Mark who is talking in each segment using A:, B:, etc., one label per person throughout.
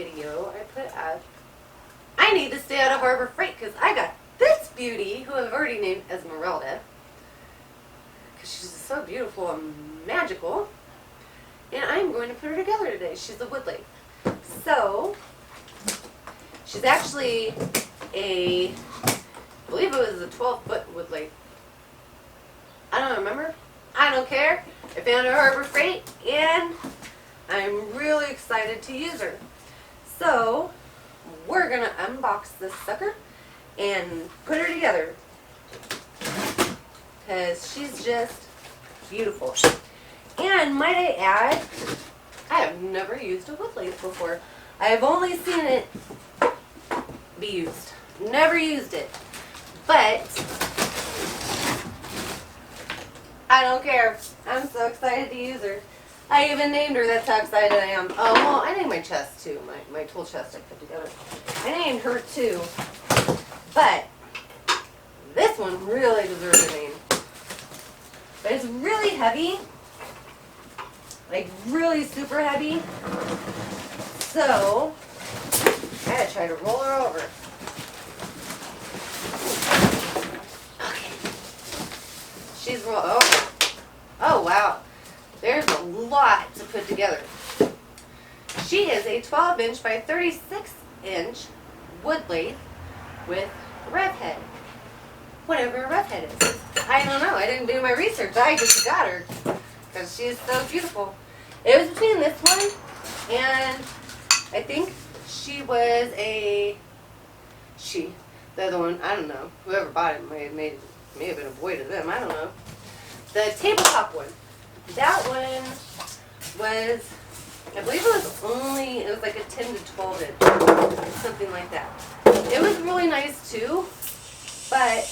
A: video I put up, I need to stay out of Harbor Freight because I got this beauty, who I've already named Esmerelda, because she's so beautiful and magical, and I'm going to put her together today. She's a wood lathe. So, she's actually I believe it was a 12-foot wood lathe. I don't remember. I don't care. I found her Harbor Freight, and I'm really excited to use her. So, we're going to unbox this sucker and put her together, because she's just beautiful. And might I add, I have never used a wood lathe before. I have only seen it be used. Never used it. But I don't care. I'm so excited to use her. I even named her. That's how excited I am. Oh, well, I named my chest too. My tool chest I put together. I named her too. But this one really deserves a name. But it's really heavy. Like really super heavy. So I gotta try to roll her over. Okay. She's rolled over. Oh wow. There's a lot to put together. She is a 12-inch by 36-inch wood lathe with rev head. Whatever a rev head is. I don't know. I didn't do my research. I just got her because she is so beautiful. It was between this one and I think she was the other one, I don't know. Whoever bought it may have been a boy to them. I don't know. The tabletop one. That one was, I believe it was like a 10 to 12 inch, something like that. It was really nice too, but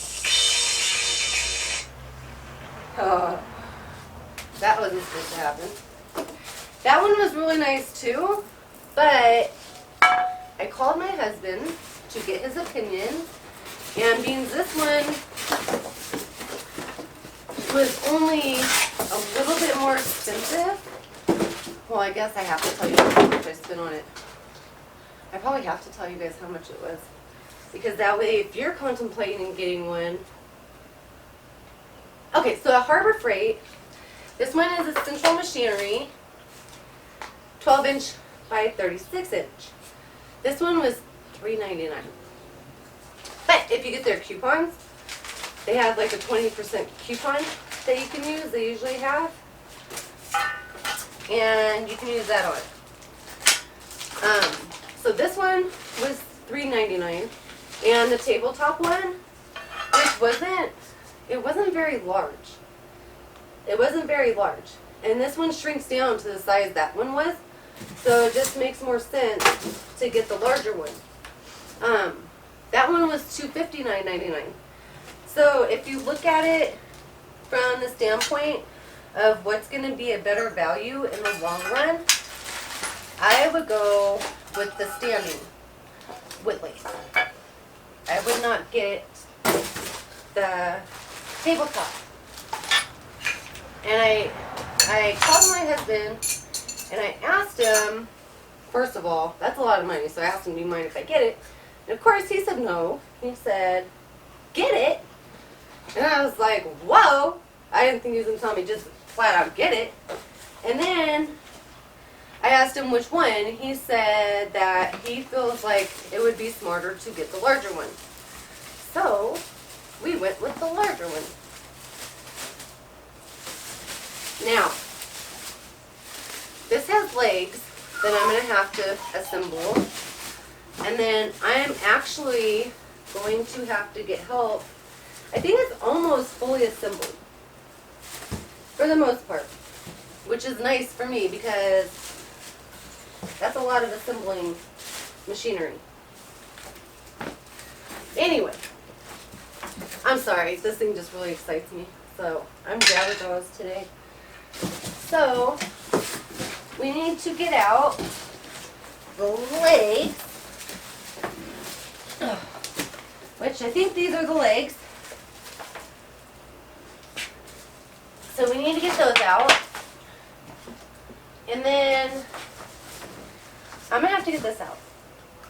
A: that wasn't supposed to happen. That one was really nice too, but I called my husband to get his opinion, and being this one was only a little bit more expensive. Well, I guess I have to tell you how much I spent on it. I probably have to tell you guys how much it was, because that way if you're contemplating getting one. Okay, so at Harbor Freight, this one is a Central Machinery 12-inch by 36-inch. This one was $3.99. But if you get their coupons, they have like a 20% coupon that you can use. They usually have. And you can use that on it. So this one was $3.99. And the tabletop one, which it wasn't very large. It wasn't very large. And this one shrinks down to the size that one was. So it just makes more sense to get the larger one. That one was $259.99. So if you look at it from the standpoint of what's going to be a better value in the long run, I would go with the standing wood lathe. I would not get the tabletop. And I called my husband and I asked him, first of all, that's a lot of money, so I asked him, do you mind if I get it? And of course he said no. He said, get it? And I was like, whoa. I didn't think he was going to tell me just flat out get it. And then I asked him which one. He said that he feels like it would be smarter to get the larger one. So we went with the larger one. Now, this has legs that I'm going to have to assemble. And then I am actually going to have to get help. I think it's almost fully assembled. For the most part. Which is nice for me because that's a lot of assembling machinery. Anyway. I'm sorry. This thing just really excites me. So, I'm jabberjaws today. So, we need to get out the legs, which I think these are the legs. So we need to get those out. And then I'm gonna have to get this out.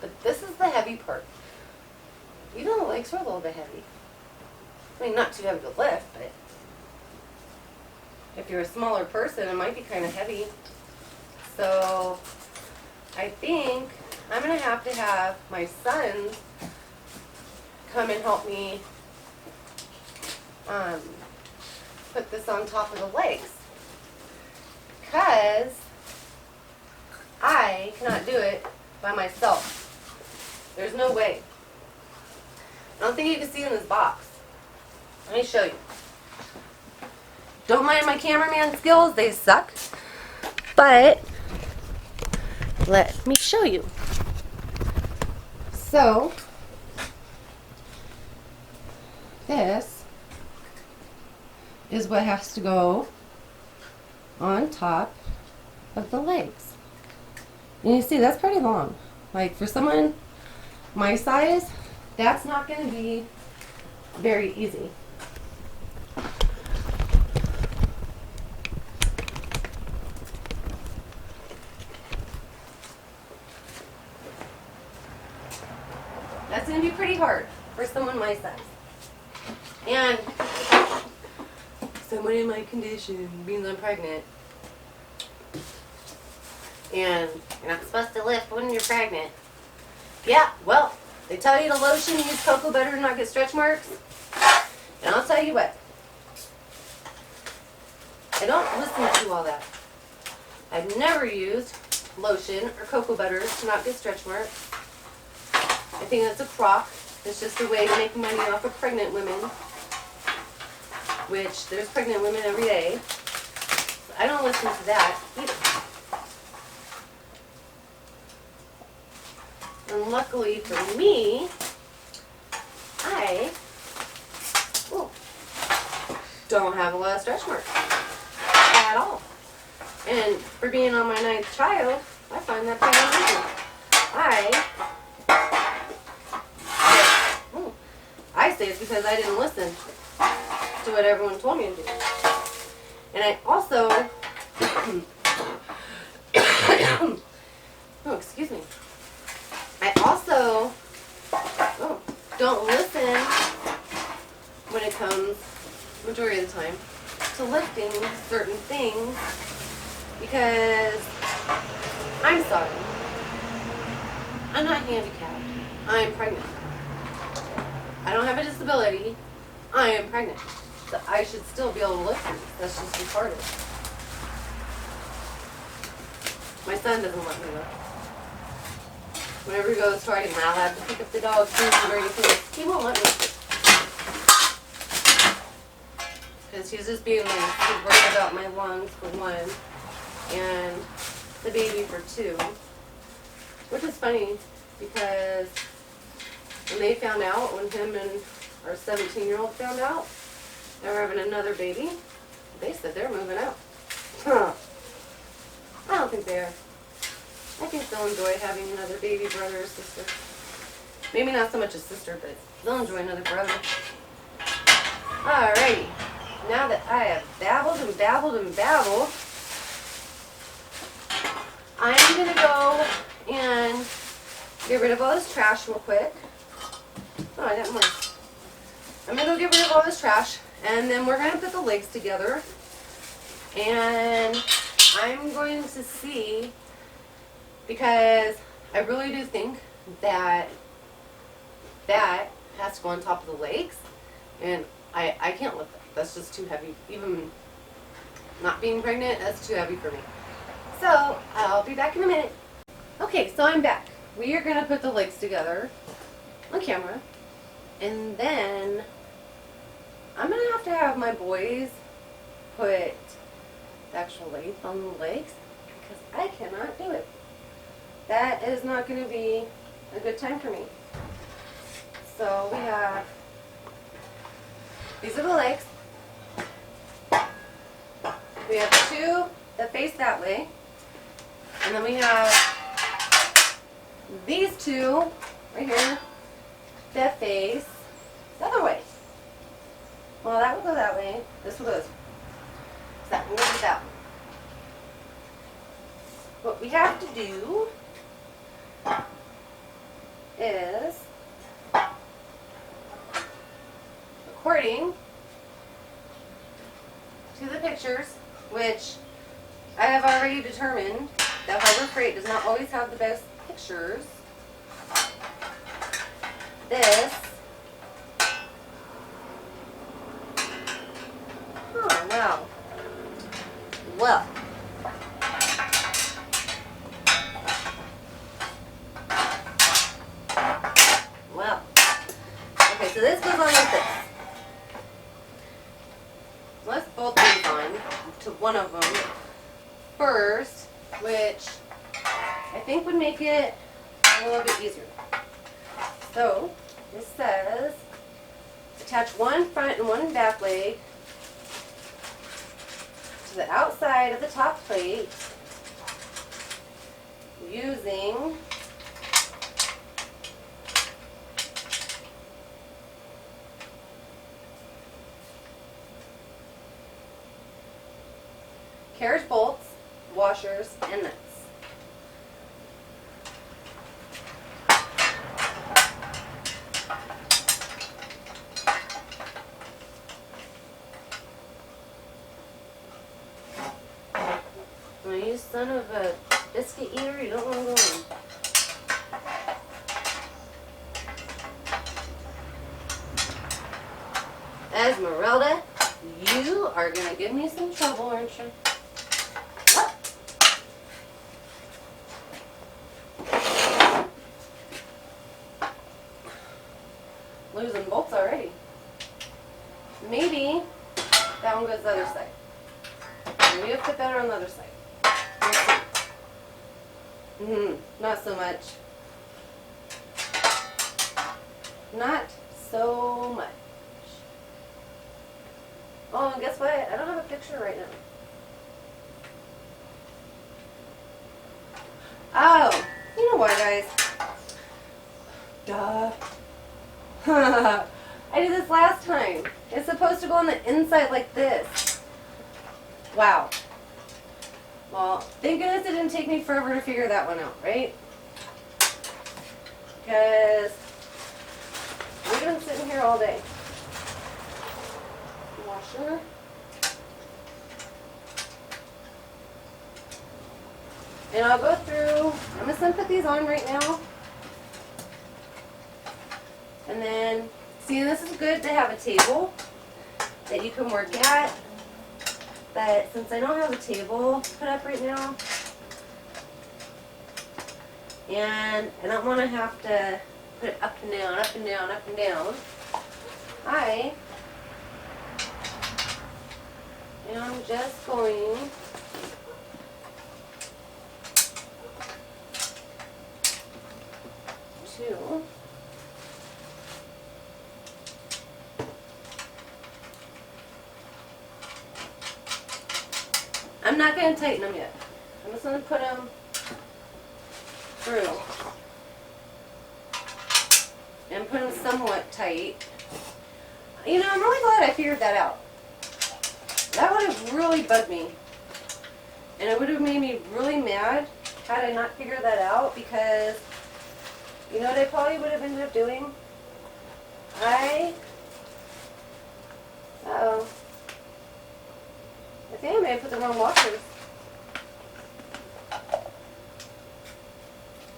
A: But this is the heavy part. Even the legs are a little bit heavy. I mean, not too heavy to lift, but if you're a smaller person, it might be kind of heavy. So I think I'm going to have my sons come and help me put this on top of the legs. Because I cannot do it by myself. There's no way. I don't think you can see in this box. Let me show you. Don't mind my cameraman skills, they suck. But let me show you. So this is what has to go on top of the legs. And you see, that's pretty long. Like for someone my size, that's not going to be very easy. That's going to be pretty hard for someone my size. And someone in my condition means I'm pregnant. And you're not supposed to lift when you're pregnant. Yeah, well, they tell you to lotion, use cocoa butter to not get stretch marks. And I'll tell you what. I don't listen to all that. I've never used lotion or cocoa butter to not get stretch marks. I think that's a crock. It's just a way to make money off of pregnant women. Which, there's pregnant women every day. I don't listen to that either. And luckily for me, I don't have a lot of stretch marks at all. And for being on my 9th child, I find that pretty amazing. I say it's because I didn't listen to what everyone told me to do. And I also, oh, excuse me. I also don't listen when it comes, majority of the time, to lifting certain things because I'm sorry. I'm not handicapped. I'm pregnant. I don't have a disability. I am pregnant. So I should still be able to lift things. That's just retarded. My son doesn't let me lift. Whenever he goes to our lab to pick up the dog food or anything, he won't let me. Because he's just being like, he's worried about my lungs for one, and the baby for two. Which is funny, because when they found out, when him and our 17-year-old found out they were having another baby, they said they're moving out. Huh. I don't think they are. I think they'll enjoy having another baby brother or sister. Maybe not so much a sister, but they'll enjoy another brother. Alrighty. Now that I have babbled and babbled and babbled, I'm going to go and get rid of all this trash real quick. Oh, I got more. I'm going to go get rid of all this trash, and then we're going to put the legs together. And I'm going to see, because I really do think that that has to go on top of the legs, and I can't lift that. That's just too heavy. Even not being pregnant, that's too heavy for me. So, I'll be back in a minute. Okay, so I'm back. We are going to put the legs together on camera. And then I'm going to have my boys put the actual length on the legs because I cannot do it. That is not going to be a good time for me. So we have, these are the legs. We have two that face that way. And then we have these two right here that face the other way. Well, that will go that way. This will go this way. So that one goes that way. What we have to do is, according to the pictures, which I have already determined that Harbor Freight does not always have the best pictures, this, oh wow, well, okay, so this goes on like this. Let's bolt these on to one of them first, which I think would make it a little bit easier. So this says attach one front and one back leg to the outside of the top plate using carriage bolts, washers, and nuts. Oh, you son of a biscuit eater, you don't want to go in. Esmerelda, you are going to give me some trouble, aren't you? Losing bolts already. Maybe that one goes the other side. Maybe it'll fit better on the other side. Not so much. Not so much. Oh, and guess what? I don't have a picture right now. Oh, you know what, guys? Duh. I did this last time. It's supposed to go on the inside like this. Wow. Well, thank goodness it didn't take me forever to figure that one out, right? Because we've been sitting here all day. Washer. And I'll go through, I'm just going to put these on right now. And then, see, this is good to have a table that you can work at. But since I don't have a table put up right now, and I don't want to have to put it up and down, up and down, up and down, I am just going to I'm not going to tighten them yet. I'm just going to put them through and put them somewhat tight. You know, I'm really glad I figured that out. That would have really bugged me. And it would have made me really mad had I not figured that out, because you know what I probably would have ended up doing? Uh-oh. I think I may have put the wrong washers.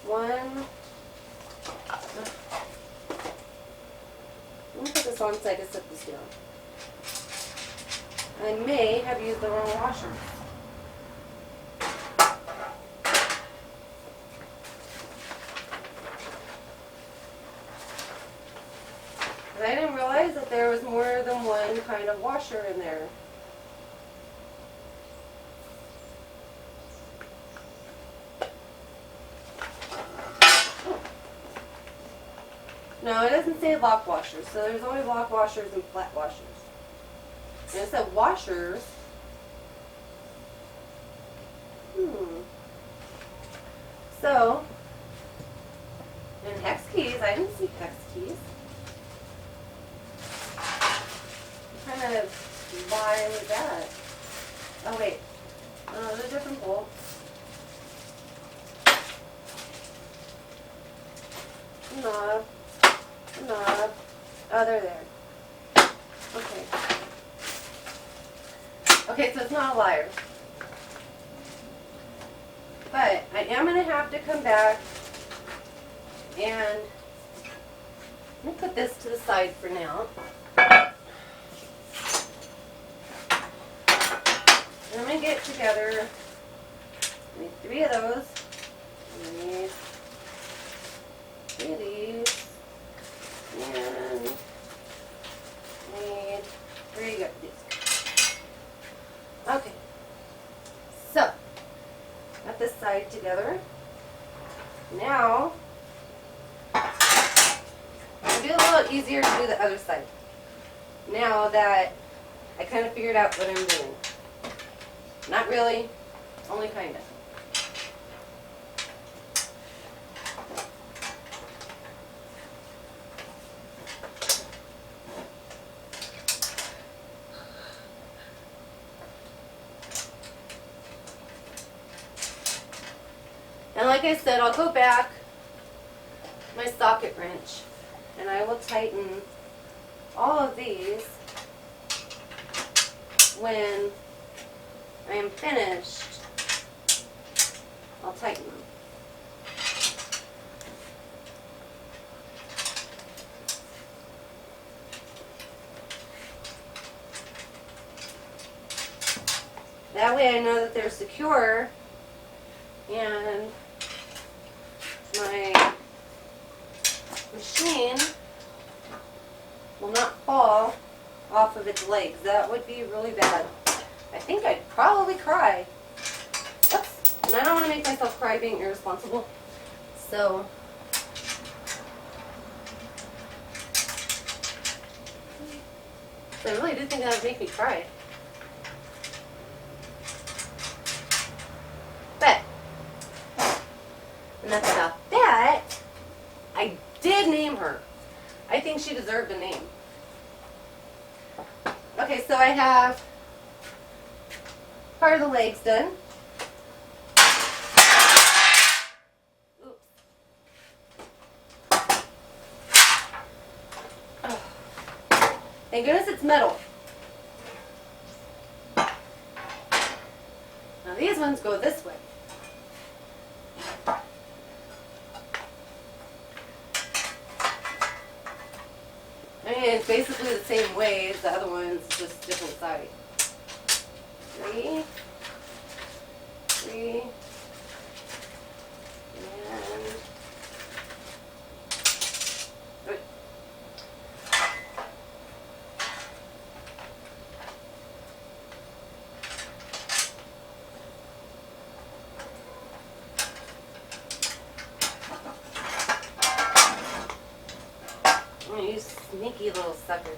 A: One. Let me put this on so I can set this down. I may have used the wrong washer. I didn't realize that there was more than one kind of washer in there. No, it doesn't say lock washers, so there's only lock washers and flat washers. And it said washers. So, and hex keys, I didn't see hex keys. What kind of lie was that? Oh wait, oh, they're different bolts. knob, knob. Oh, they're there. Okay. Okay, so it's not a liar. But I am going to have to come back and let me put this to the side for now. And I'm going to get together, I need 3 of those. I need 3 of these. And I need 3 of these. Okay. So, got this side together. Now, it'll be a little easier to do the other side. Now that I kind of figured out what I'm doing. Not really, only kind of. And like I said, I'll go back my socket wrench and I will tighten all of these when I am finished. I'll tighten them. That way I know that they're secure and my machine will not fall off of its legs. That would be really bad. I think I'd probably cry. Oops. And I don't want to make myself cry being irresponsible. So, I really did think that would make me cry. But enough about that. I did name her. I think she deserved a name. Okay, so I have part of the legs done. Oops. Oh. Thank goodness it's metal. Now these ones go this way. I mean, it's basically the same way as the other ones, just different side. 3, 3, and 3. Oh, you sneaky little sucker.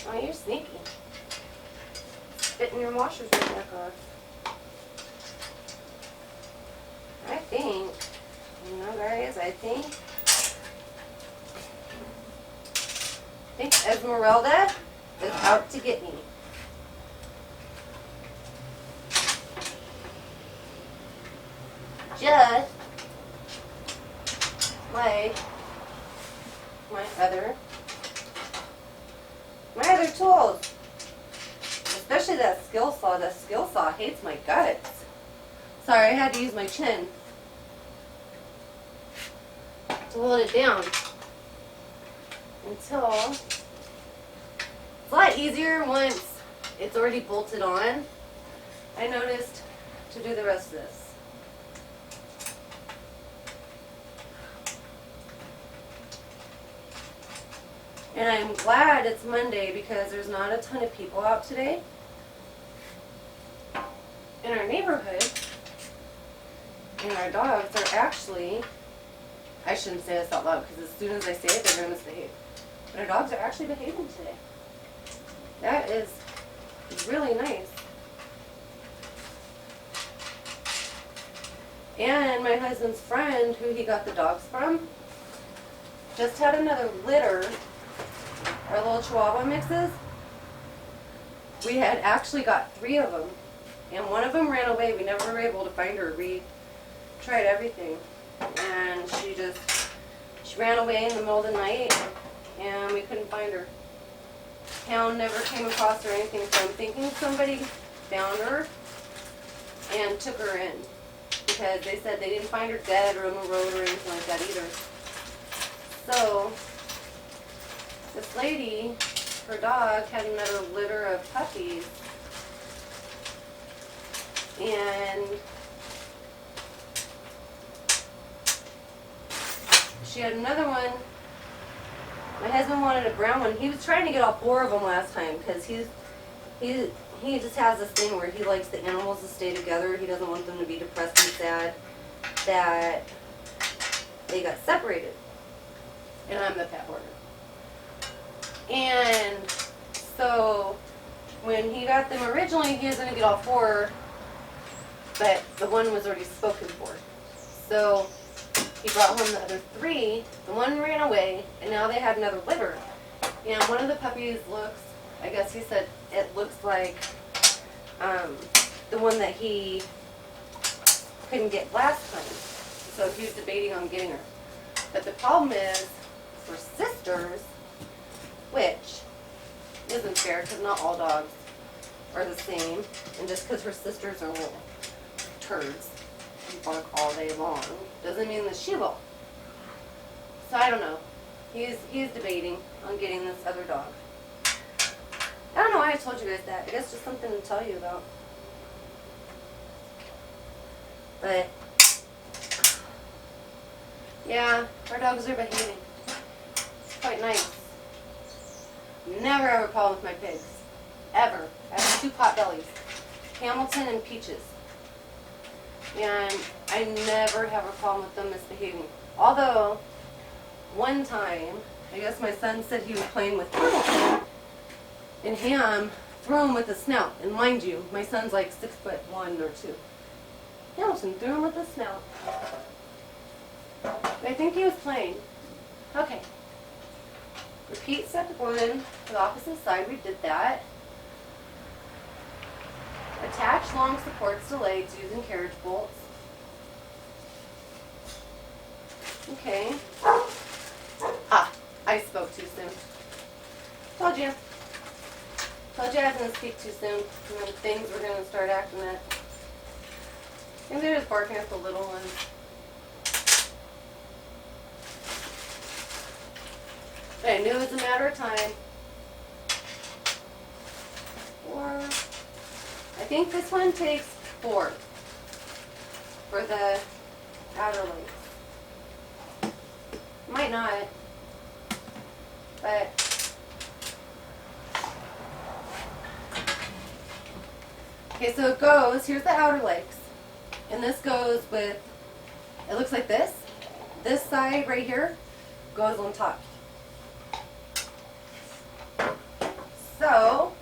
A: Oh, you're sneaky. Spitting your washers right back off. I think, you know guys, I think Esmerelda is out to get me. Just like my other tools. Especially that skill saw. That skill saw hates my guts. Sorry, I had to use my chin to hold it down until it's a lot easier once it's already bolted on. I noticed to do the rest of this. And I'm glad it's Monday because there's not a ton of people out today in our neighborhood. And our dogs are actually, I shouldn't say this out loud because as soon as I say it, they're going to misbehave. But our dogs are actually behaving today. That is really nice. And my husband's friend, who he got the dogs from, just had another litter. Our little Chihuahua mixes. We had actually got 3 of them And one of them ran away. We never were able to find her. We tried everything. And she ran away in the middle of the night, and we couldn't find her. Town never came across her or anything, so I'm thinking somebody found her and took her in. Because they said they didn't find her dead or on the road or anything like that either. So, this lady, her dog, had another litter of puppies. And she had another one. My husband wanted a brown one. He was trying to get all 4 of them last time because he just has this thing where he likes the animals to stay together. He doesn't want them to be depressed and sad that they got separated. And I'm the pet hoarder. And so when he got them originally, he was going to get all 4, but the one was already spoken for. So he brought home the other 3. The one ran away, and now they had another litter. And one of the puppies looks, I guess he said, it looks like the one that he couldn't get last time. So he was debating on getting her. But the problem is, for sisters, which isn't fair because not all dogs are the same. And just because her sisters are little turds and bark all day long doesn't mean that she will. So I don't know. He's debating on getting this other dog. I don't know why I told you guys that. I guess just something to tell you about. But yeah, our dogs are behaving. It's quite nice. Never have a problem with my pigs. Ever. I have 2 pot bellies. Hamilton and Peaches. And I never have a problem with them misbehaving. Although, one time, I guess my son said he was playing with Hamilton, and Ham threw him with a snout. And mind you, my son's like 6'1" or 2. Hamilton threw him with a snout. I think he was playing. Okay. Repeat step 1 for the opposite side. We did that. Attach long supports to legs using carriage bolts. Okay. Ah, I spoke too soon. Told you. Told you I was going to speak too soon. And then things were going to start acting up. And they're just barking at the little ones. But I knew it was a matter of time. I think this one takes 4 for the outer legs. Might not, but okay, so it goes, here's the outer legs, and this goes with, it looks like this. This side right here goes on top. So,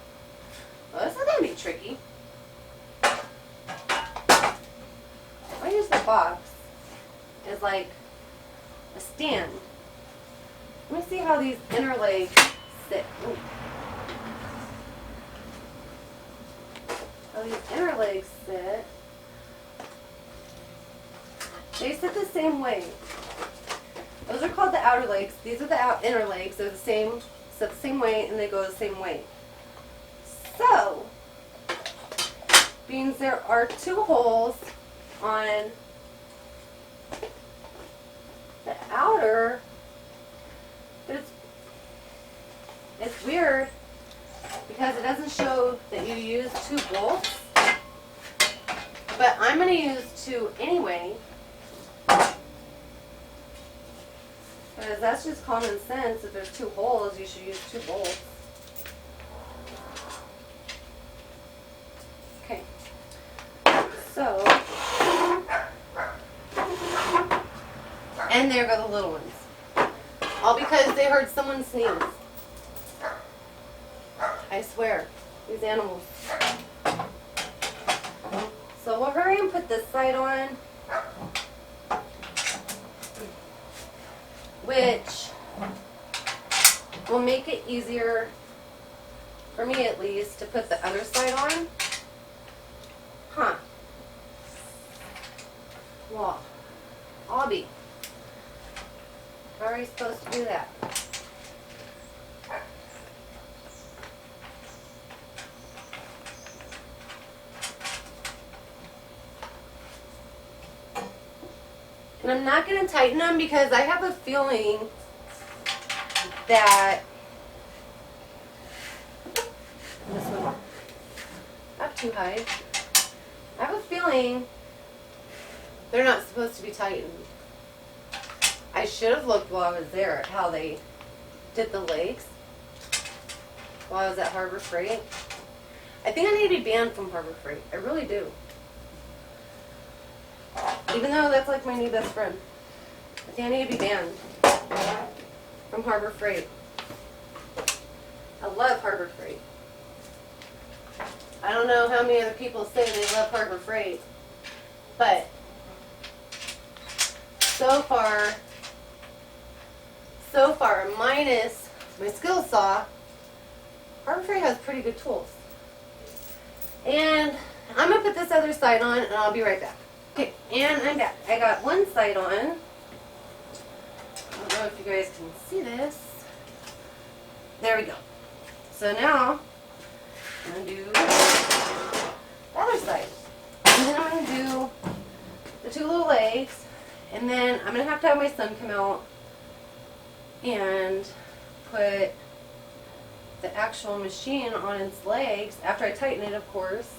A: well, this is going to be tricky. I use the box as like a stand. Let me see how these inner legs sit. Ooh. How these inner legs sit. They sit the same way. Those are called the outer legs. These are the inner legs. They're the same, sit the same way, and they go the same way. So, means there are 2 holes on the outer, but it's weird because it doesn't show that you use 2 bolts, but I'm going to use 2 anyway, because that's just common sense. If there's 2 holes, you should use 2 bolts. Okay. So, and there go the little ones. All because they heard someone sneeze. I swear, these animals. So we'll hurry and put this side on, which will make it easier, for me at least, to put the other side on. Well, I'll be. How are you supposed to do that? And I'm not going to tighten them because I have a feeling that this one, not too high. I have a feeling they're not supposed to be tightened. I should have looked while I was there at how they did the legs while I was at Harbor Freight. I think I need to be banned from Harbor Freight. I really do. Even though that's like my new best friend. I think I need to be banned from Harbor Freight. I love Harbor Freight. I don't know how many other people say they love Harbor Freight, but so far, minus my skill saw, Harbor Freight has pretty good tools. And I'm going to put this other side on and I'll be right back. Okay, and I'm back. I got one side on. I don't know if you guys can see this. There we go. So now, I'm going to do the other side. And then I'm going to do the two little legs. And then I'm going to have my son come out and put the actual machine on its legs, after I tighten it, of course.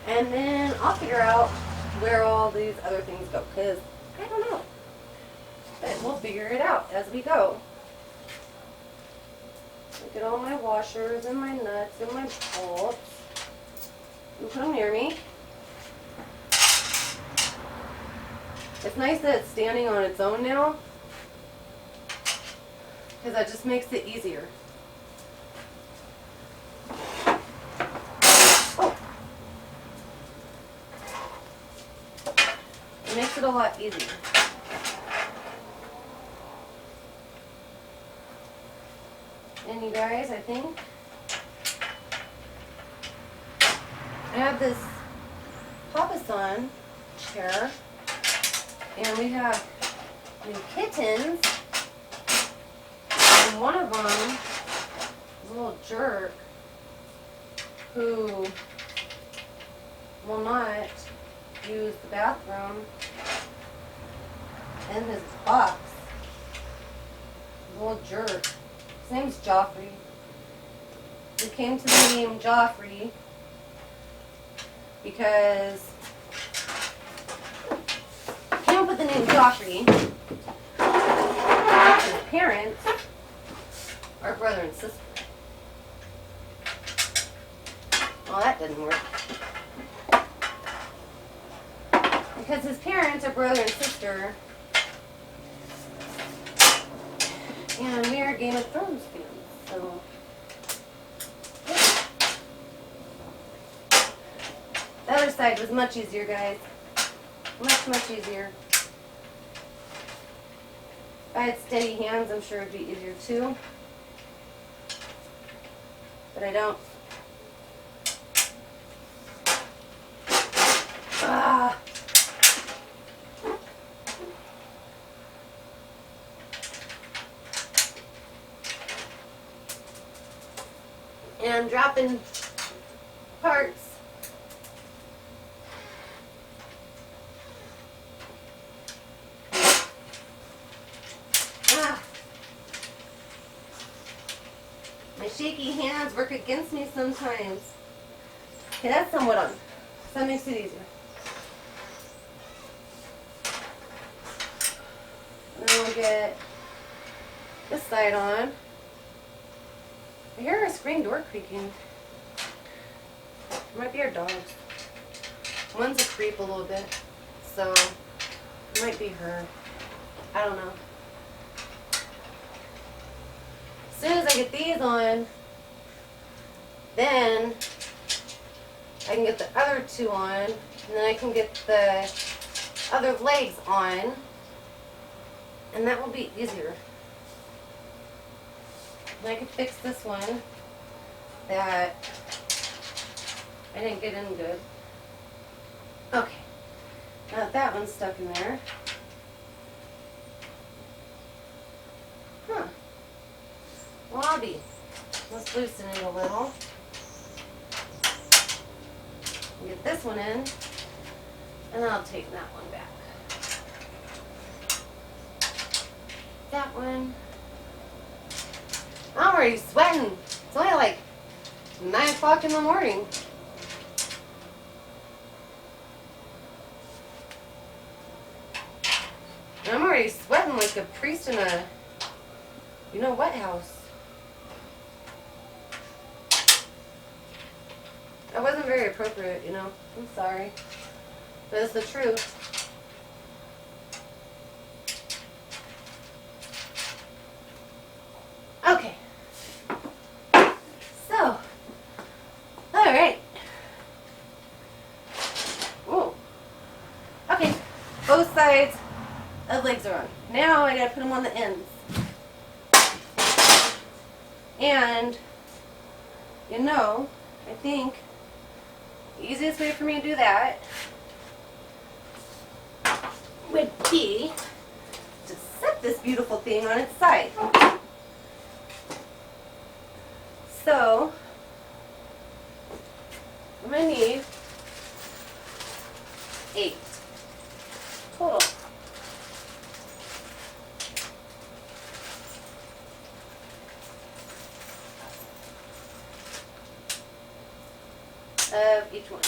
A: And then I'll figure out where all these other things go, because I don't know. But we'll figure it out as we go. Look at all my washers and my nuts and my bolts. And put them near me. It's nice that it's standing on its own now, because that just makes it easier. Oh! It makes it a lot easier. And you guys, I think I have this Papasan chair, and we have new kittens, and one of them is a little jerk who will not use the bathroom in his box. A little jerk. His name's Joffrey. We came to the name Joffrey because I came up with the name Joffrey. His parents are brother and sister. Well, that didn't work. Because his parents are brother and sister, and we are Game of Thrones fans, so yeah. The other side was much easier, guys. Much, much easier. If I had steady hands, I'm sure it would be easier too. But I don't. Ah. And I'm dropping parts. Ah. My shaky hands work against me sometimes. Okay, that's somewhat on. So that makes it easier. And then we'll get this side on. I hear a screen door creaking. It might be our dogs. One's a creep a little bit, so it might be her. I don't know. As soon as I get these on, then I can get the other two on, and then I can get the other legs on, and that will be easier. And I can fix this one that I didn't get in good. Okay. Got that one stuck in there. Huh. Lobby. Let's loosen it a little. Get this one in, and then I'll take that one back. That one. I'm already sweating. It's only like 9 o'clock in the morning. And I'm already sweating like a priest in a, wet house. That wasn't very appropriate, I'm sorry. But it's the truth. Okay. So, alright. Whoa. Okay, both sides of legs are on. Now I gotta put them on the ends. And, I think the easiest way for me to do that would be to set this beautiful thing on its side. So, I'm going to need 8 total. Of each one.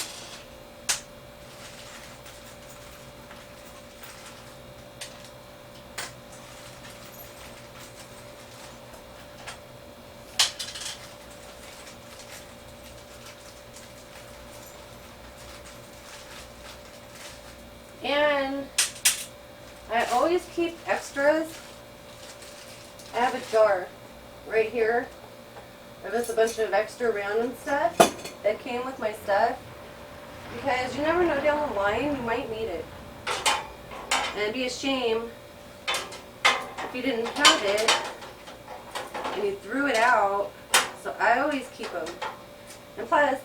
A: And I always keep extras. I have a jar right here. There was a bunch of extra round and stuff that came with my stuff, because you never know down the line you might need it. And it'd be a shame if you didn't have it and you threw it out. So I always keep them. And plus,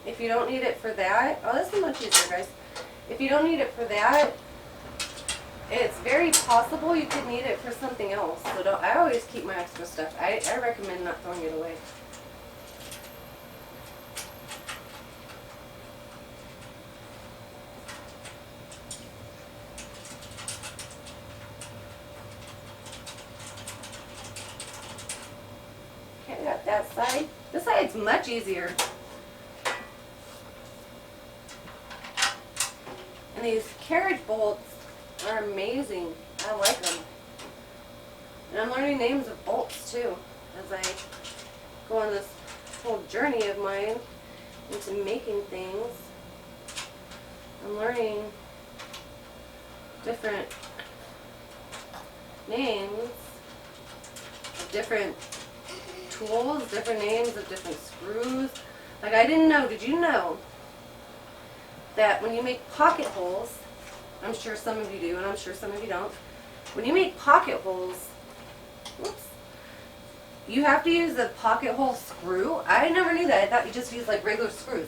A: if you don't need it for that, oh, this is much easier, guys. If you don't need it for that, it's very possible you could need it for something else. So I always keep my extra stuff. I recommend not throwing it away. Okay, I got that side. This side's much easier. And these carriage bolts are amazing. I like them. And I'm learning names of bolts too as I go on this whole journey of mine into making things. I'm learning different names of different tools, different names of different screws. Like, I didn't know, did you know that when you make pocket holes, I'm sure some of you do, and I'm sure some of you don't. When you make pocket holes, whoops, you have to use a pocket hole screw. I never knew that. I thought you just used like regular screws.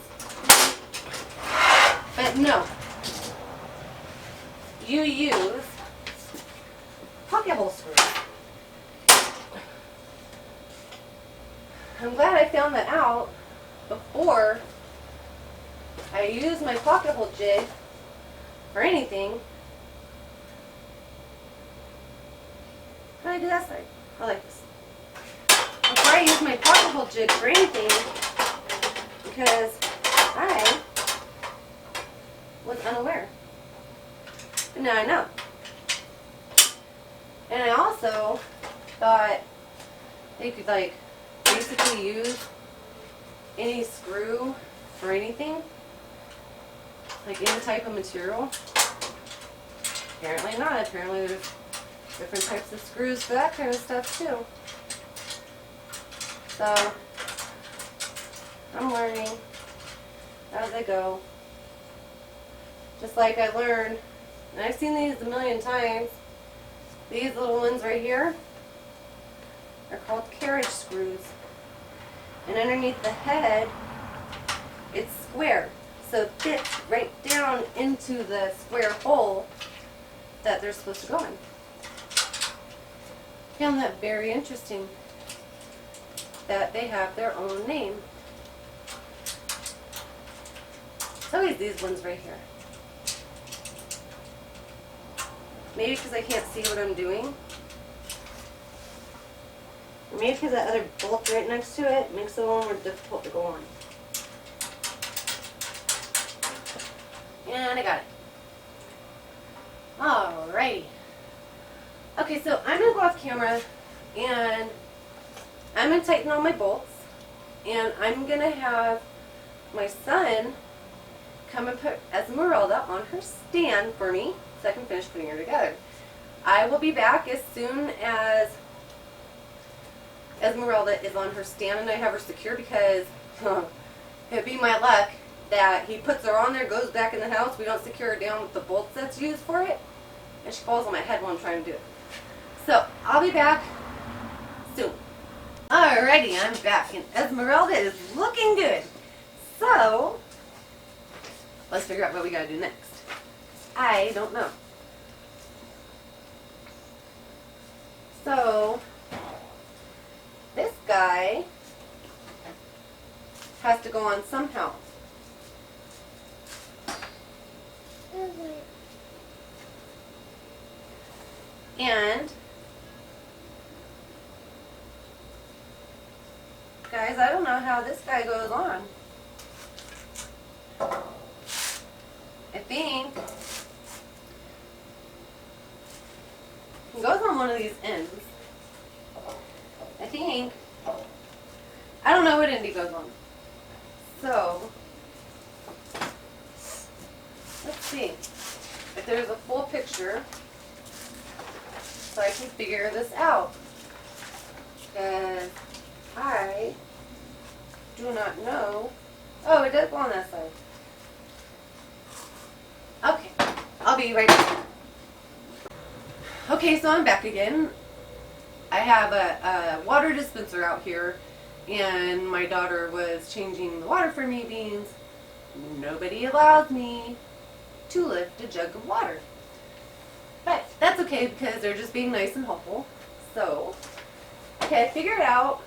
A: But no. You use pocket hole screws. I'm glad I found that out before I use my pocket hole jig for anything. How do I do that side? I like this. Before I use my pocket hole jig for anything, because I was unaware. But now I know. And I also thought you could like basically use any screw for anything. Like any type of material. Apparently not. Apparently there's different types of screws for that kind of stuff too. So I'm learning as I go. Just like I learned, and I've seen these a million times, these little ones right here are called carriage screws. And underneath the head, it's square. so it fits right down into the square hole that they're supposed to go in. Found that very interesting that they have their own name. It's always these ones right here. Maybe because I can't see what I'm doing. Or maybe because that other bolt right next to it makes it a little more difficult to go on. And I got it. Alrighty. Okay, so I'm going to go off camera and I'm going to tighten all my bolts. And I'm going to have my son come and put Esmerelda on her stand for me so I can finish putting her together. I will be back as soon as Esmerelda is on her stand and I have her secure, because it'd be my luck that he puts her on there, goes back in the house, we don't secure her down with the bolts that's used for it, and she falls on my head while I'm trying to do it. So, I'll be back soon. Alrighty, I'm back, and Esmerelda is looking good. So, let's figure out what we gotta do next. I don't know. So, this guy has to go on somehow. And guys, I don't know how this guy goes on. I think he goes on one of these ends. I don't know what end he goes on. So, let's see if there's a full picture so I can figure this out. Because I do not know. Oh, it does go on that side. Okay, I'll be right back. Okay, so I'm back again. I have a water dispenser out here, and my daughter was changing the water for me beans. Nobody allows me to lift a jug of water. But that's okay because they're just being nice and helpful. So, okay, I figured out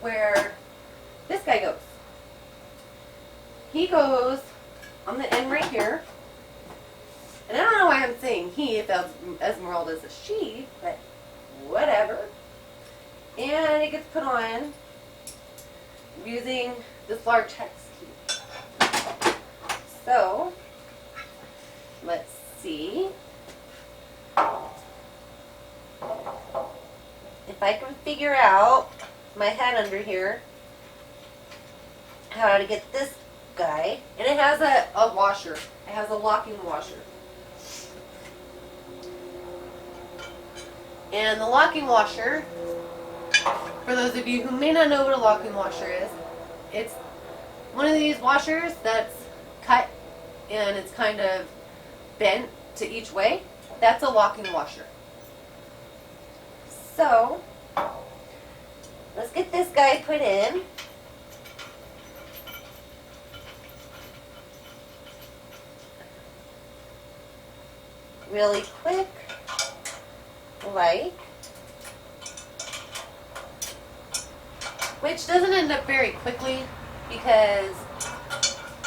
A: where this guy goes. He goes on the end right here. And I don't know why I'm saying he if Esmeralda is a she, but whatever. And it gets put on using this large hex key. So, let's see if I can figure out my head under here how to get this guy. And it has a washer. It has a locking washer. And the locking washer, for those of you who may not know what a locking washer is, it's one of these washers that's cut and it's kind of bent to each way. That's a locking washer. So, let's get this guy put in. Really quick. Like, which doesn't end up very quickly because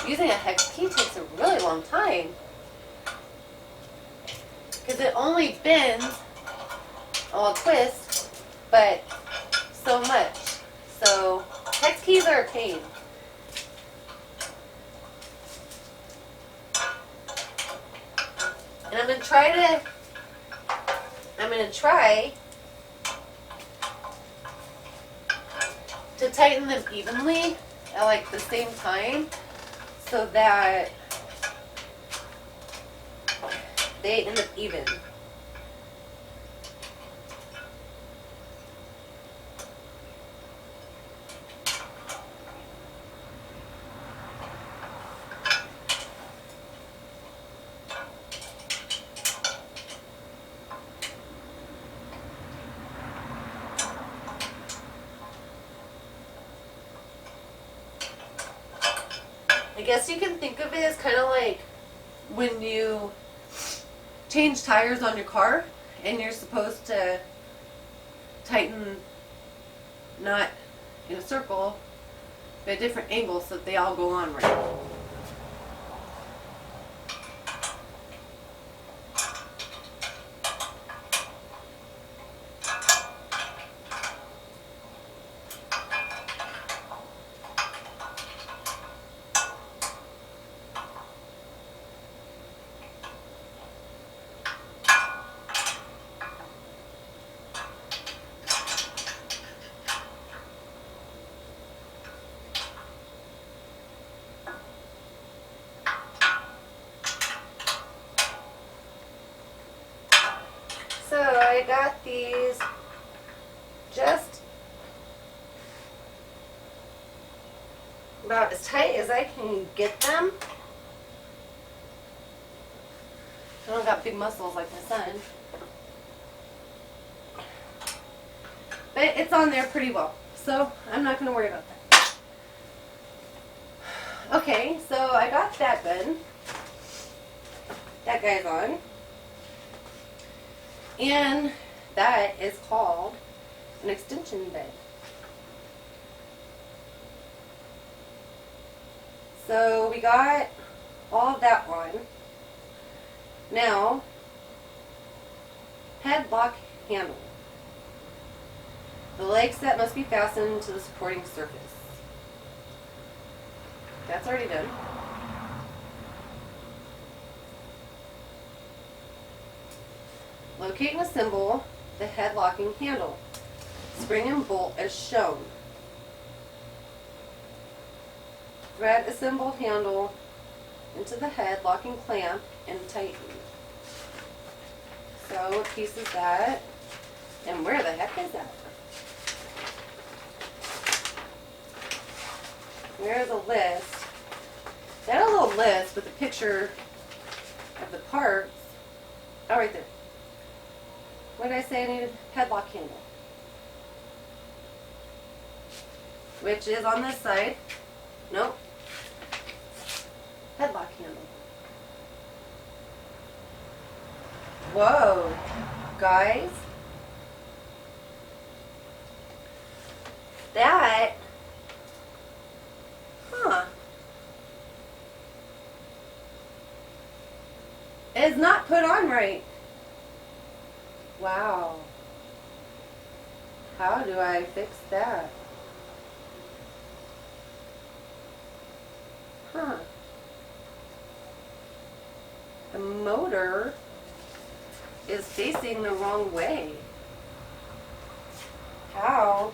A: using a hex key takes a really long time because it only bends, a twist, but so much. So hex keys are a pain. And I'm going to try to tighten them evenly at like the same time so that they end up even. I guess you can think of it as kind of like when you change tires on your car and you're supposed to tighten not in a circle but at different angles so that they all go on right. So I got these just about as tight as I can get them. I don't got big muscles like my son. But it's on there pretty well, so I'm not going to worry about that. Okay, so I got that done. That guy's on. And that is called an extension bed. So we got all of that on. Now, headlock handle. The leg set must be fastened to the supporting surface. That's already done. Locate and assemble the head locking handle. Spring and bolt as shown. Thread assembled handle into the head locking clamp and tighten. So what piece is that? And where the heck is that? There's a list. They had a little list with a picture of the parts. Oh, right there. What did I say I needed? Headlock handle. Which is on this side. Nope. Headlock handle. Whoa, guys. That, is not put on right. Wow. How do I fix that? The motor is facing the wrong way. How?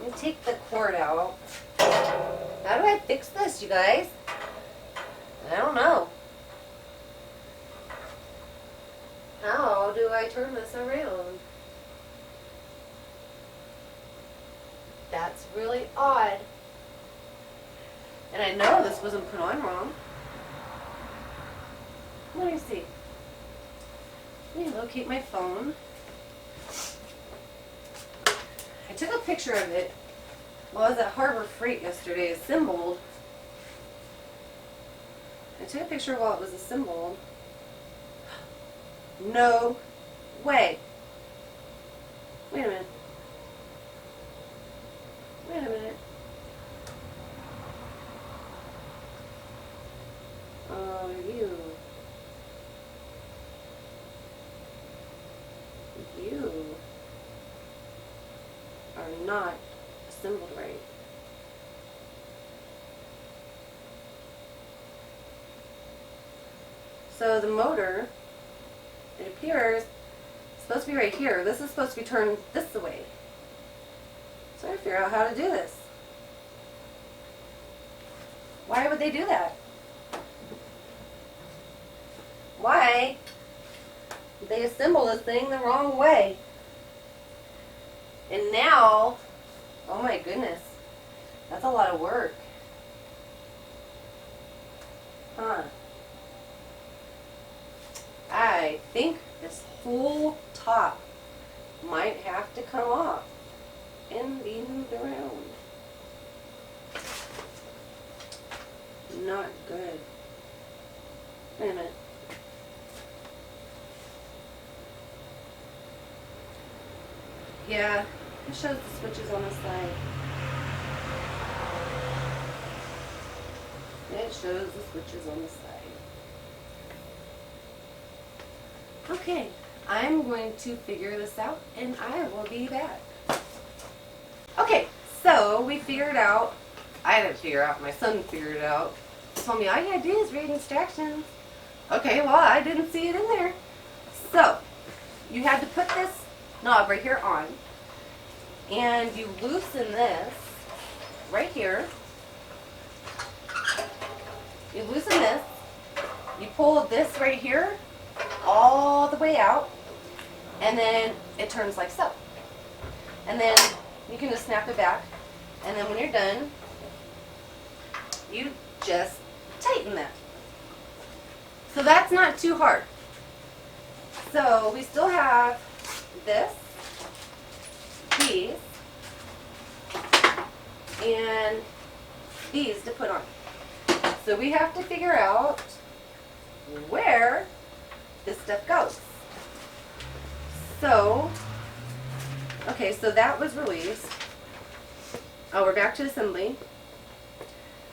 A: Let me take the cord out. How do I fix this, you guys? I don't know. How do I turn this around? That's really odd. And I know this wasn't put on wrong. Let me see. Let me locate my phone. I took a picture of it while I was at Harbor Freight yesterday, assembled. I took a picture while it was assembled. No way. Wait a minute. Wait a minute. Oh, you are not assembled right. So the motor, it appears, is supposed to be right here. This is supposed to be turned this way. So I have to figure out how to do this. Why would they do that? Why did they assemble this thing the wrong way? And now, oh my goodness, that's a lot of work. I think this whole top might have to come off and be moved around. not good. Wait a minute. Yeah, it shows the switches on the side. It shows the switches on the side. Okay, I'm going to figure this out and I will be back. Okay, so we figured out, I didn't figure out, my son figured it out. He told me all you gotta do is read instructions. Okay, well I didn't see it in there. So, you had to put this knob right here on and you loosen this right here. You loosen this, you pull this right here all the way out, and then it turns like so. And then you can just snap it back, and then when you're done, you just tighten that. So that's not too hard. So we still have this, these, and these to put on. So we have to figure out where this stuff goes. So, okay, so that was released. Oh, we're back to assembly.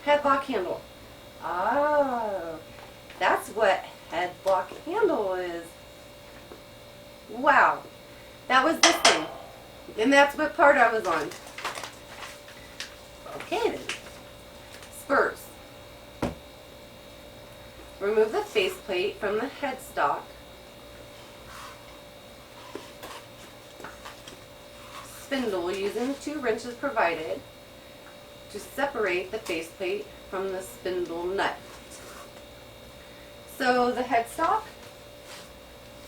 A: Headlock handle. Oh, that's what headlock handle is. Wow, that was this thing. And that's what part I was on. Okay then. Spurs. Remove the faceplate from the headstock. Spindle using 2 wrenches provided to separate the faceplate from the spindle nut. So the headstock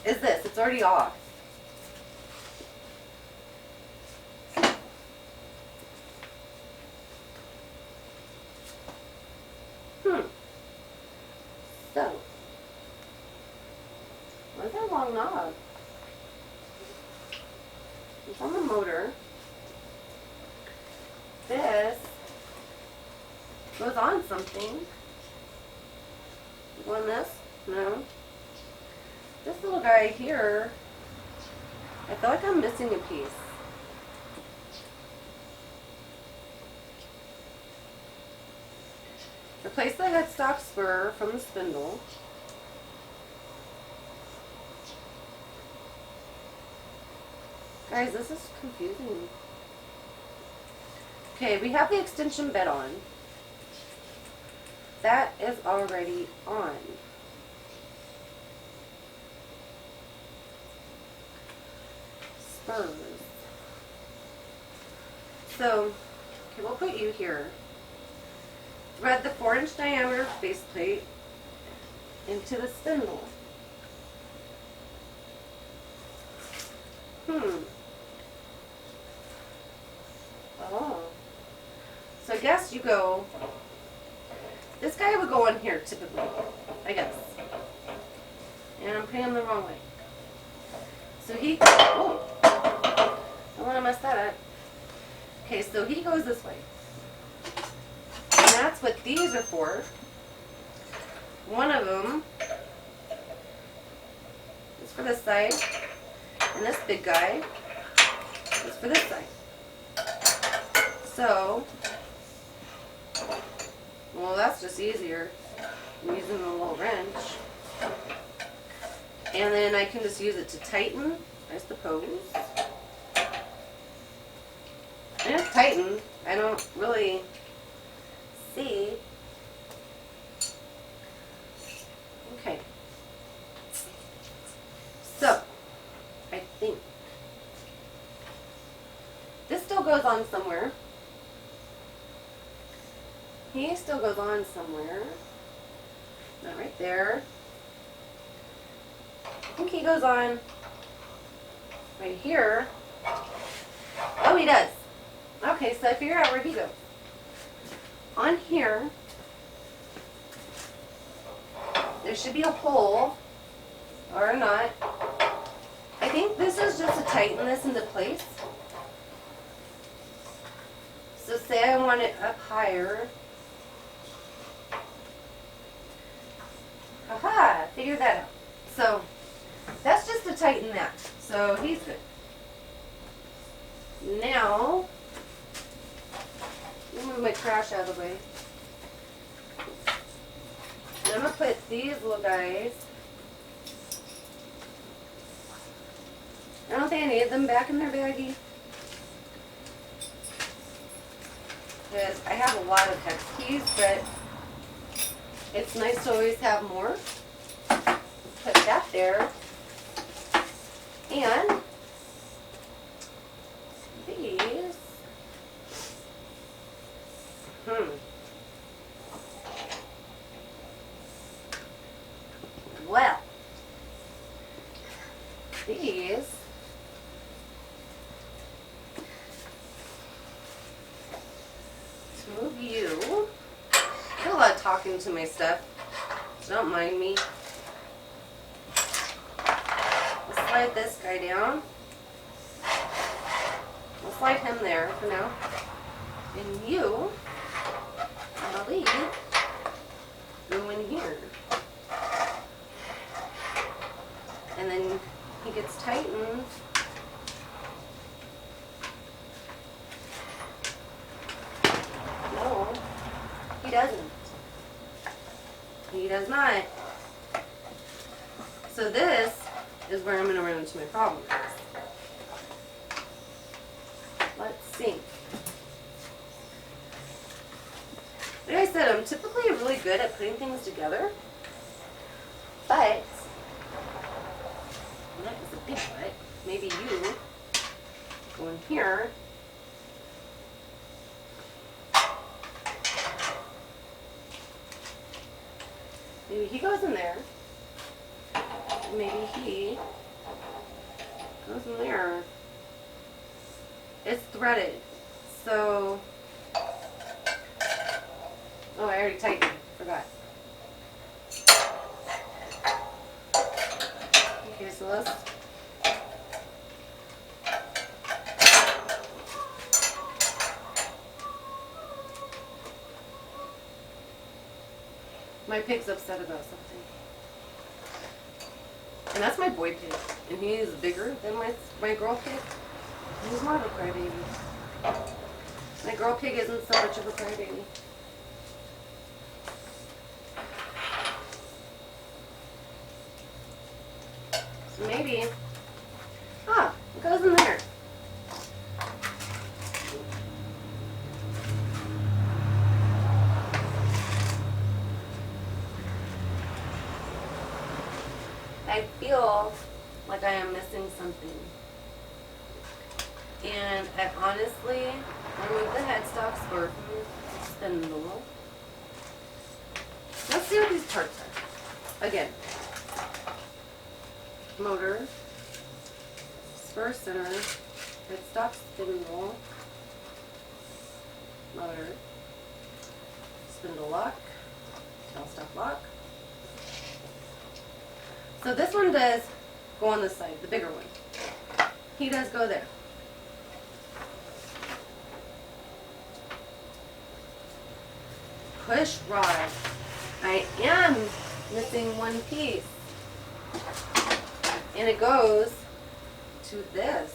A: is this. It's already off. So, where's that long knob? It's on the motor. This goes on something. You want this? No. This little guy here, I feel like I'm missing a piece. Replace the headstock spur from the spindle. Guys, this is confusing. Okay, we have the extension bed on. That is already on. Spurs. So, okay, we'll put you here. Thread the 4-inch diameter faceplate into the spindle. Oh. So I guess you go, this guy would go on here typically, I guess. And I'm putting him the wrong way. So he, oh, I don't want to mess that up. Okay, so he goes this way. And that's what these are for. One of them is for this side, and this big guy is for this side. So, well, that's just easier. I'm using a little wrench. And then I can just use it to tighten, I suppose. And it's tightened. I don't really see. Okay. So, I think this still goes on somewhere. He still goes on somewhere. Not right there. I think he goes on right here. Oh, he does. Okay, so I figure out where he goes. On here, there should be a hole, or not. I think this is just to tighten this into place. So say I want it up higher. Aha, figured that out. So that's just to tighten that. So he's good. Now, let me move my trash out of the way. I'm going to put these little guys. I don't think I need them back in their baggie. Because I have a lot of hex keys, but it's nice to always have more. Put that there. And these. Well, these to move you. I do a lot of talking to my stuff, so don't mind me. Let's slide this guy down. We'll slide him there for now. And you, I believe, go in here. And then he gets tightened. No, he doesn't. He does not. So this is where I'm going to run into my problem. Let's see. Like I said, I'm typically really good at putting things together, but that is a big but. Maybe you go in here. Maybe he goes in there. Maybe he goes in there. It's threaded, so. Oh, I already tightened. Forgot. Okay, so let's. My pig's upset about something. And that's my boy pig. And he is bigger than my girl pig. He's more of a crybaby. My girl pig isn't so much of a crybaby. So maybe, it goes in there. I feel like I am missing something. And I honestly removed the headstock spur from the spindle. Let's see what these parts are. Again, motor, spur center, headstock spindle, motor, spindle lock, tailstock lock. So this one does go on this side, the bigger one. He does go there. Push rod. I am missing one piece. And it goes to this.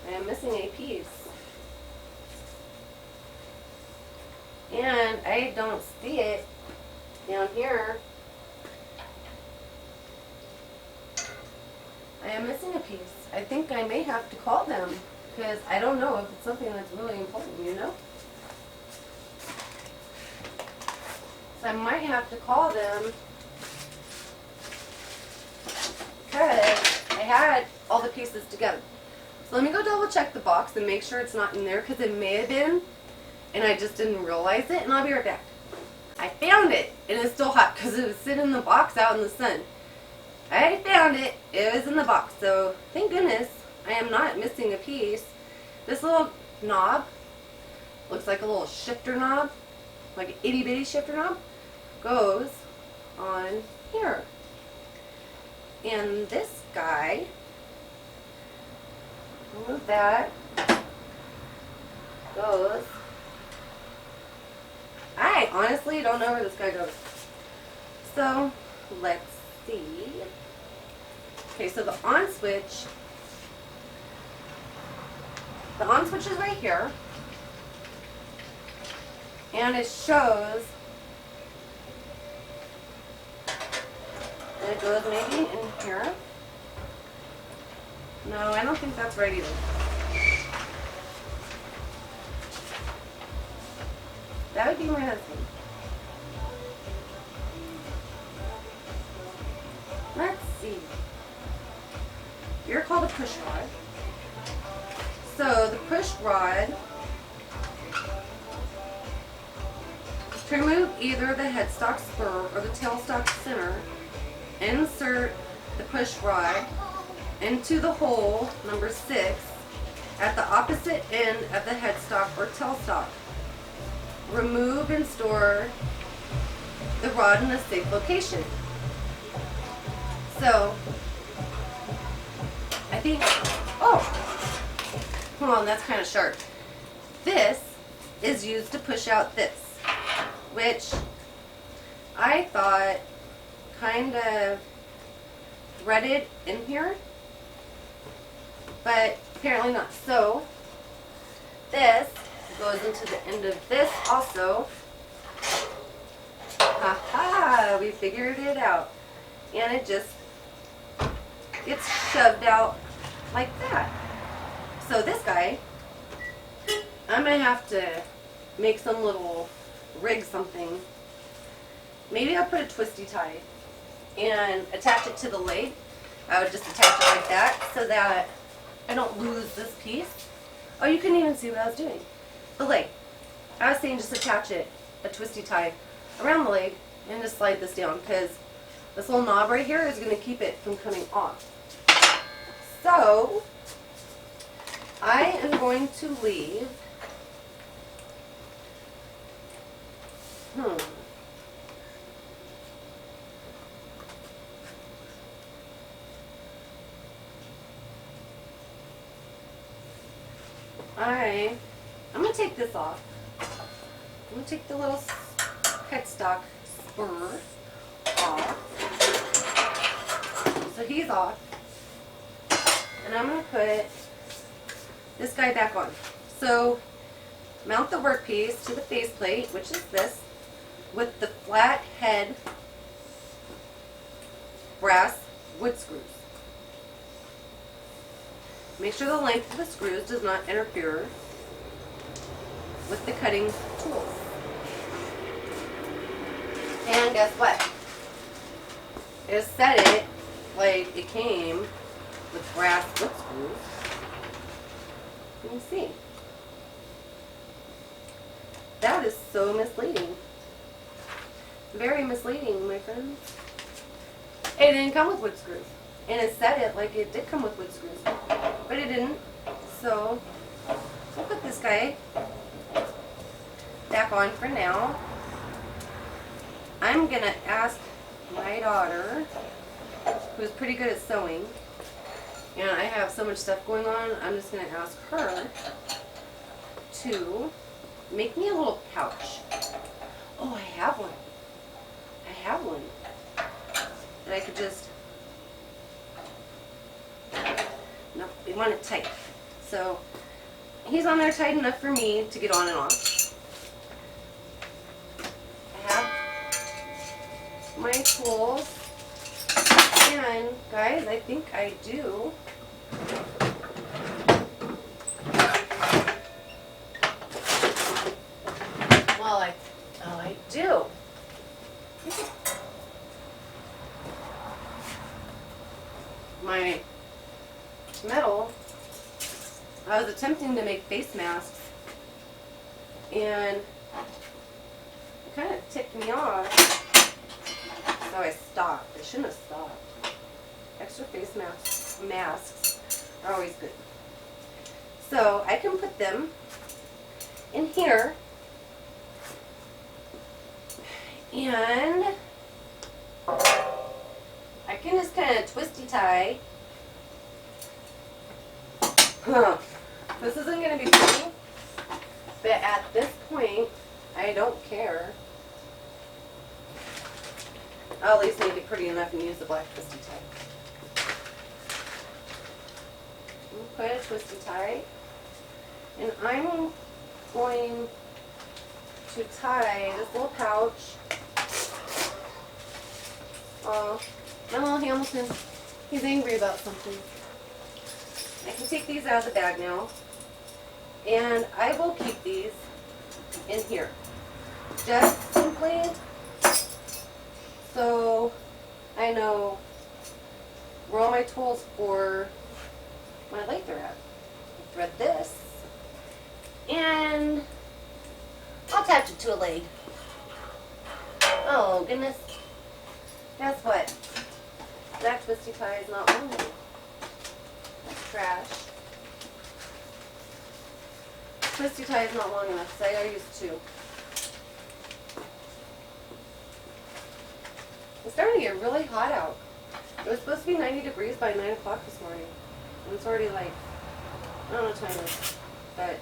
A: I am missing a piece. And I don't see it down here. I am missing a piece. I think I may have to call them because I don't know if it's something that's really important, you know? So I might have to call them because I had all the pieces together. So let me go double check the box and make sure it's not in there because it may have been and I just didn't realize it, and I'll be right back. I found it and it's still hot because it was sitting in the box out in the sun. I found it. It was in the box. So thank goodness I am not missing a piece. This little knob looks like a little shifter knob, like an itty bitty shifter knob, goes on here. And this guy, remove that, goes. I honestly don't know where this guy goes. So let's see. Okay, so the on switch is right here. And it shows that it goes maybe in here. No, I don't think that's right either. That would be my husband. Let's see. You're called a push rod. So the push rod, to remove either the headstock spur or the tailstock center, insert the push rod into the hole number 6 at the opposite end of the headstock or tailstock. Remove and store the rod in a safe location. So, I think, oh, hold on, that's kind of sharp. This is used to push out this, which I thought kind of threaded in here, but apparently not. So, this goes into the end of this also. Ha-ha, we figured it out. And it just gets shoved out like that. So this guy, I'm going to have to make some little rig something. Maybe I'll put a twisty tie and attach it to the leg. I would just attach it like that so that I don't lose this piece. Oh, you couldn't even see what I was doing. The leg. I was saying just attach it, a twisty tie, around the leg and just slide this down because this little knob right here is going to keep it from coming off. So, I am going to leave, I'm going to take this off. I'm going to take the little headstock spur off. So he's off. And I'm going to put this guy back on. So mount the workpiece to the faceplate, which is this, with the flat head brass wood screws. Make sure the length of the screws does not interfere with the cutting tools. And guess what? It set it like it came with brass wood screws. You can see. That is so misleading. Very misleading, my friends. It didn't come with wood screws. And it said it like it did come with wood screws. But it didn't. So, we'll put this guy back on for now. I'm going to ask my daughter, who's pretty good at sewing, and I have so much stuff going on, I'm just going to ask her to make me a little pouch. Oh, I have one. I have one. That I could just, nope, we want it tight. So, he's on there tight enough for me to get on and off. I have my tools. And, guys, I think I do. Well, I do. My metal, I was attempting to make face masks, and it kind of ticked me off, so I stopped. I shouldn't have stopped. Extra face masks are always good. So I can put them in here, and I can just kind of twisty tie. This isn't going to be pretty, but at this point, I don't care. I'll at least make it pretty enough and use the black twisty tie. Quite a twisty tie. And I'm going to tie this little pouch. Oh, my little Hamilton, he's angry about something. I can take these out of the bag now. And I will keep these in here. Just simply so I know where all my tools for my lathe are at. Thread this. And I'll attach it to a leg. Oh, goodness. Guess what? That twisty tie is not long enough. That's trash. Twisty tie is not long enough, so I gotta use two. It's starting to get really hot out. It was supposed to be 90 degrees by 9 o'clock this morning. And it's already like, I don't know what time it is, but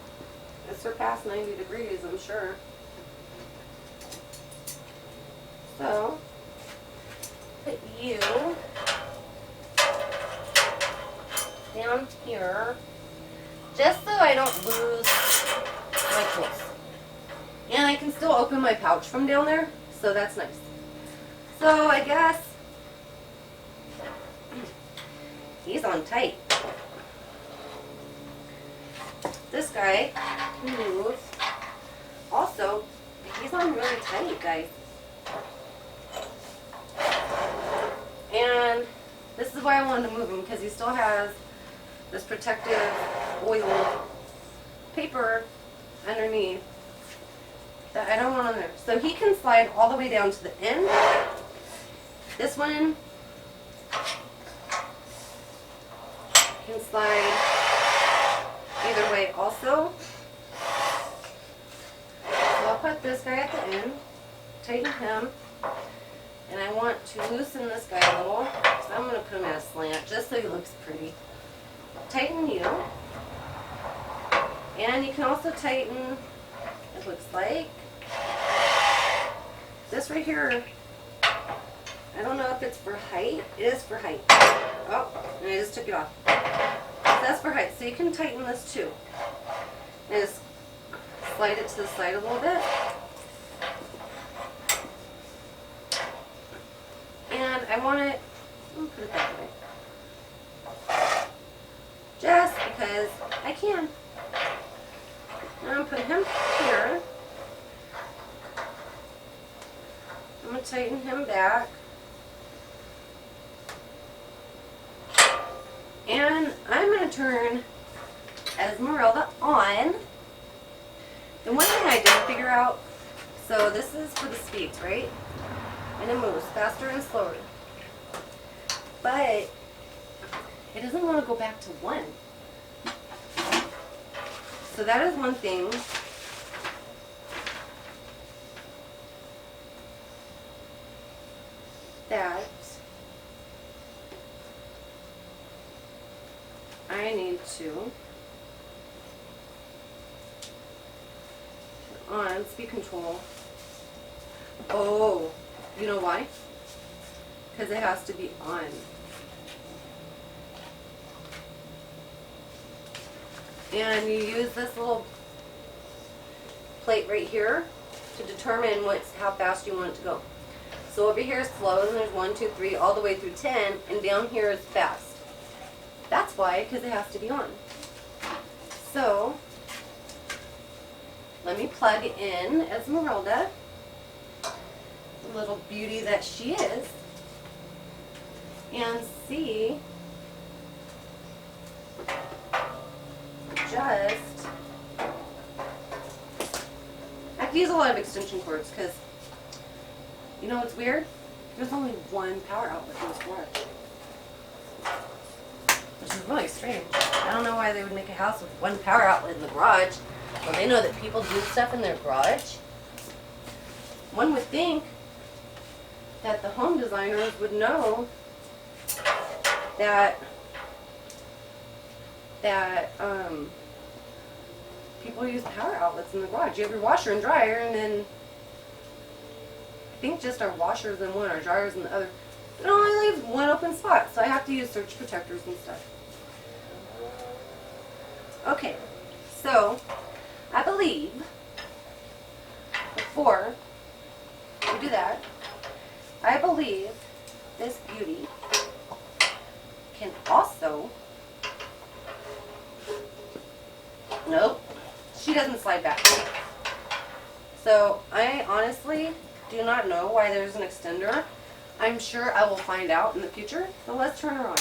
A: it surpassed 90 degrees, I'm sure. So, put you down here, just so I don't lose my tools. And I can still open my pouch from down there, so that's nice. So I guess he's on tight. This guy moves. Also, he's on really tight, guys. And this is why I wanted to move him, because he still has this protective oil paper underneath that I don't want on there. So he can slide all the way down to the end. This one can slide either way also. So I'll put this guy at the end, tighten him, and I want to loosen this guy a little. So I'm going to put him at a slant just so he looks pretty. Tighten you. And you can also tighten, it looks like, this right here. I don't know if it's for height. It is for height. Oh, and I just took it off. That's for height. So you can tighten this too. And just slide it to the side a little bit. And I want it, I'm gonna put it that way. Just because I can. And I'm gonna put him here. I'm gonna tighten him back. And I'm going to turn Esmerelda on. The one thing I didn't figure out, so this is for the speeds, right? And it moves faster and slower. But it doesn't want to go back to 1. So that is one thing. That I need to turn on speed control. Oh, you know why? Because it has to be on. And you use this little plate right here to determine how fast you want it to go. So over here is slow, and there's 1, 2, 3, all the way through 10, and down here is fast. That's why, because it has to be on. So, let me plug in Esmerelda, the little beauty that she is, and see just, I could use a lot of extension cords because, you know what's weird? There's only one power outlet in this garage. Which is really strange. I don't know why they would make a house with one power outlet in the garage. Well, they know that people do stuff in their garage. One would think that the home designers would know that people use power outlets in the garage. You have your washer and dryer, and then think just our washers in one, our dryers in the other. It only leaves one open spot, so I have to use surge protectors and stuff. Okay, so I believe before we do that, I believe this beauty can also, nope, she doesn't slide back. So I honestly do not know why there's an extender. I'm sure I will find out in the future, but let's turn her on.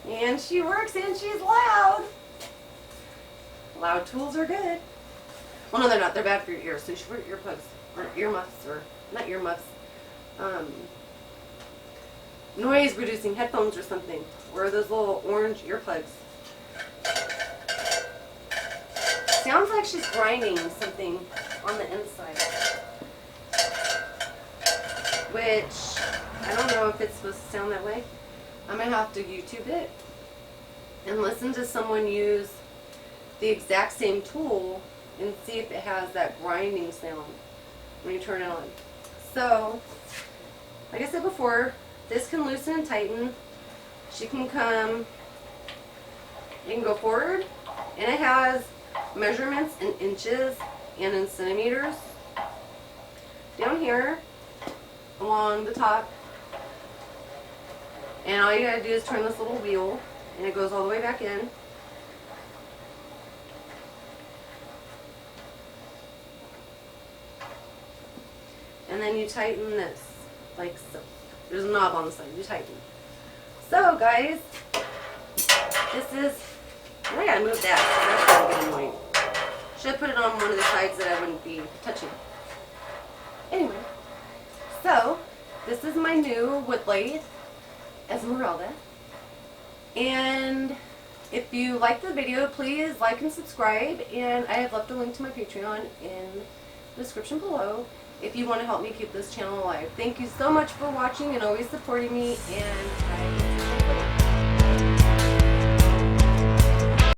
A: And she works and she's loud. Loud tools are good. Well, no, they're not. They're bad for your ears. So you should wear earplugs or earmuffs, or not earmuffs. Noise reducing headphones or something. Or those little orange earplugs. Sounds like she's grinding something on the inside. Which, I don't know if it's supposed to sound that way. I'm going to have to YouTube it and listen to someone use the exact same tool and see if it has that grinding sound when you turn it on. So, like I said before, this can loosen and tighten. She can come, you can go forward, and it has measurements in inches and in centimeters down here along the top. And all you gotta do is turn this little wheel, and it goes all the way back in. And then you tighten this, like so. There's a knob on the side, you tighten. So guys, this is, I gotta move that, that's gonna get annoying. Should have put it on one of the sides that I wouldn't be touching. Anyway, so this is my new wood lathe, Esmerelda. And if you liked the video, please like and subscribe, and I have left a link to my Patreon in the description below if you want to help me keep this channel alive. Thank you so much for watching and always supporting me, and bye.